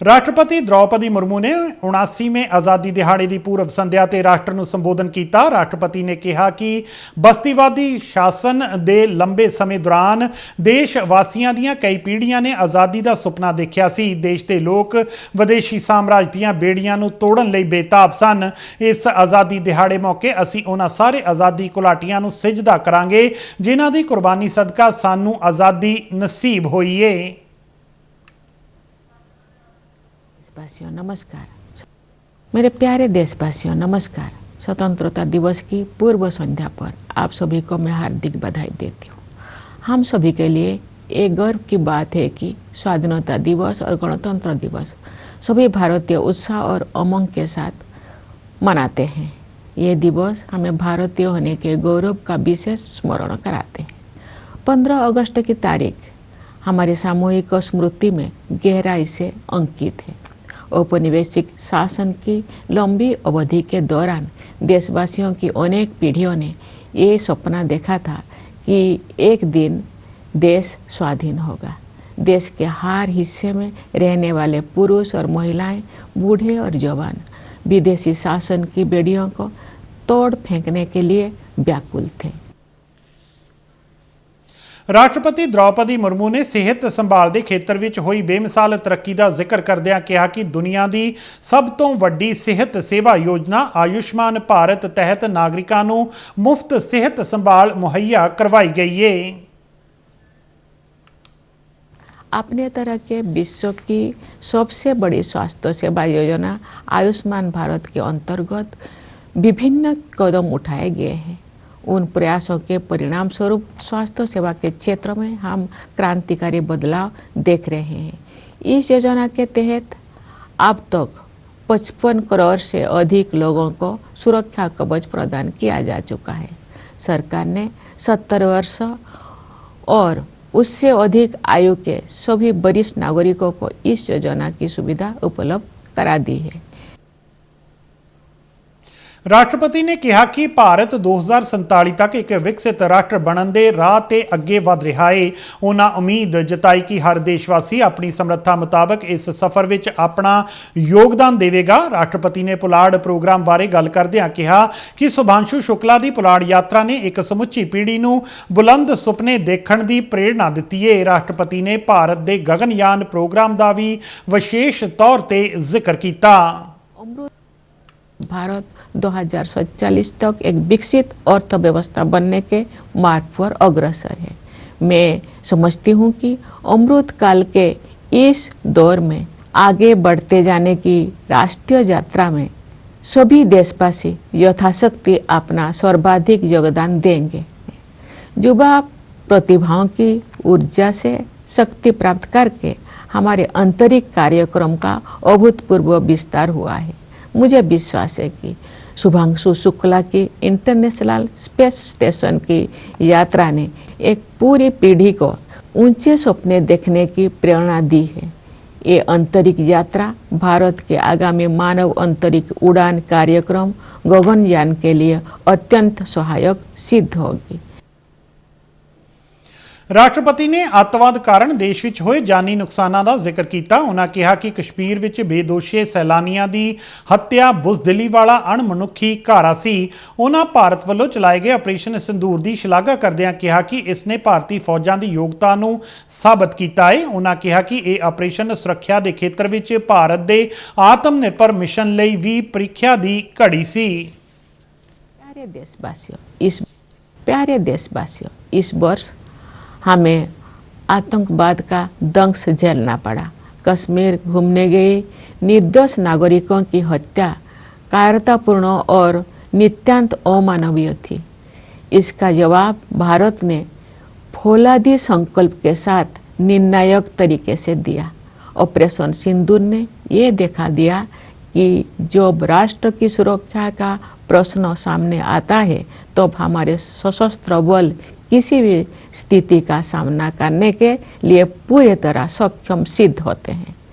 राष्ट्रपति द्रौपदी मुर्मू ने 79वें आज़ादी दिहाड़े की पूर्व संध्या ते राष्ट्र ਨੂੰ संबोधन किया। राष्ट्रपति ने कहा कि बस्तीवादी शासन के लंबे समय दौरान देश वासियों ਦੀਆਂ कई पीढ़ियां ने आज़ादी का सुपना देखा सी। देश के लोग विदेशी साम्राज्य ਦੀਆਂ बेड़ियां ਨੂੰ ਤੋੜਨ ਲਈ बेताब सन। इस आज़ादी दिहाड़े मौके ਅਸੀਂ ਉਹਨਾਂ ਸਾਰੇ आज़ादी ਘੁਲਾਟੀਆਂ ਨੂੰ सिजदा करांगे जिन्हां दी कुर्बानी सदका सानू आज़ादी नसीब होई है। देशवासियों नमस्कार। मेरे प्यारे देशवासियों नमस्कार। स्वतंत्रता दिवस की पूर्व संध्या पर आप सभी को मैं हार्दिक बधाई देती हूँ। हम सभी के लिए एक गर्व की बात है कि स्वाधीनता दिवस और गणतंत्र दिवस सभी भारतीय उत्साह और उमंग के साथ मनाते हैं। ये दिवस हमें भारतीय होने के गौरव का विशेष स्मरण कराते हैं। 15 अगस्त की तारीख हमारी सामूहिक स्मृति में गहराई से अंकित है। औपनिवेशिक शासन की लंबी अवधि के दौरान देशवासियों की अनेक पीढ़ियों ने ये सपना देखा था कि एक दिन देश स्वाधीन होगा। देश के हर हिस्से में रहने वाले पुरुष और महिलाएं, बूढ़े और जवान विदेशी शासन की बेड़ियों को तोड़ फेंकने के लिए व्याकुल थे। राष्ट्रपति द्रौपदी मुर्मू ने सेहत संभाल के खेत्र में हुई बेमिसाल तरक्की का जिक्र करदियां कहा कि दुनिया की सब तो वड्डी सेहत सेवा योजना आयुष्मान भारत तहत नागरिकों को मुफ्त सेहत संभाल मुहैया करवाई गई है। अपने तरह के विश्व की सबसे बड़ी स्वास्थ्य सेवा योजना आयुष्मान भारत के अंतर्गत विभिन्न कदम उठाए गए हैं। उन प्रयासों के परिणाम स्वरूप स्वास्थ्य सेवा के क्षेत्र में हम क्रांतिकारी बदलाव देख रहे हैं। इस योजना के तहत अब तक 55 करोड़ से अधिक लोगों को सुरक्षा कवच प्रदान किया जा चुका है। सरकार ने 70 वर्ष और उससे अधिक आयु के सभी वरिष्ठ नागरिकों को इस योजना की सुविधा उपलब्ध करा दी है। राष्ट्रपति ने कहा कि भारत 2047 तक एक विकसित राष्ट्र बनने के राह ते अगे वध रहा है। उन्होंने उम्मीद जताई कि हर देशवासी अपनी समर्था मुताबक इस सफर में अपना योगदान देगा। राष्ट्रपति ने पुलाड़ प्रोग्राम बारे गल करदियां कहा कि शुभांशु शुक्ला की पुलाड़ यात्रा ने एक समुची पीढ़ी को बुलंद सुपने देखने की प्रेरणा दी है। राष्ट्रपति ने भारत के गगनयान प्रोग्राम का भी विशेष तौर पर जिक्र किया। भारत 2047 तक एक विकसित अर्थव्यवस्था बनने के मार्ग पर अग्रसर है। मैं समझती हूँ कि अमृत काल के इस दौर में आगे बढ़ते जाने की राष्ट्रीय यात्रा में सभी देशवासी यथाशक्ति अपना सर्वाधिक योगदान देंगे। युवा प्रतिभाओं की ऊर्जा से शक्ति प्राप्त करके हमारे आंतरिक कार्यक्रम का अभूतपूर्व विस्तार हुआ है। मुझे विश्वास है कि शुभांशु शुक्ला की इंटरनेशनल स्पेस स्टेशन की यात्रा ने एक पूरी पीढ़ी को ऊंचे सपने देखने की प्रेरणा दी है। ये अंतरिक्ष यात्रा भारत के आगामी मानव अंतरिक्ष उड़ान कार्यक्रम गगनयान के लिए अत्यंत सहायक सिद्ध होगी। राष्ट्रपति ने अतवाद कारण देश में हुए जानी नुकसानों का जिक्र किया। उन्होंने कहा कि कश्मीर में बेदोषी सैलानियों की हत्या बुजदिली वाला अणमनुखी कारा सी। उन्होंने भारत वालों चलाए गए ऑपरेशन सिंदूर की शलाघा करदियां कहा कि इसने भारतीय फौजां की योग्यता को साबित किया है। उन्होंने कहा कि यह ऑपरेशन सुरक्षा के खेत्र में भारत के आत्मनिर्भर मिशन लई भी परीक्षा की घड़ी सी। प्यारे देशवासियों इस वर्ष हमें आतंकवाद का दंश झेलना पड़ा। कश्मीर घूमने गए निर्दोष नागरिकों की हत्या कायरतापूर्ण और नितांत अमानवीय थी। इसका जवाब भारत ने फौलादी संकल्प के साथ निर्णायक तरीके से दिया। ऑपरेशन सिंदूर ने ये दिखा दिया कि जब राष्ट्र की सुरक्षा का प्रश्न सामने आता है तो हमारे सशस्त्र बल किसी भी स्थिति का सामना करने के लिए पूरी तरह सक्षम सिद्ध होते हैं।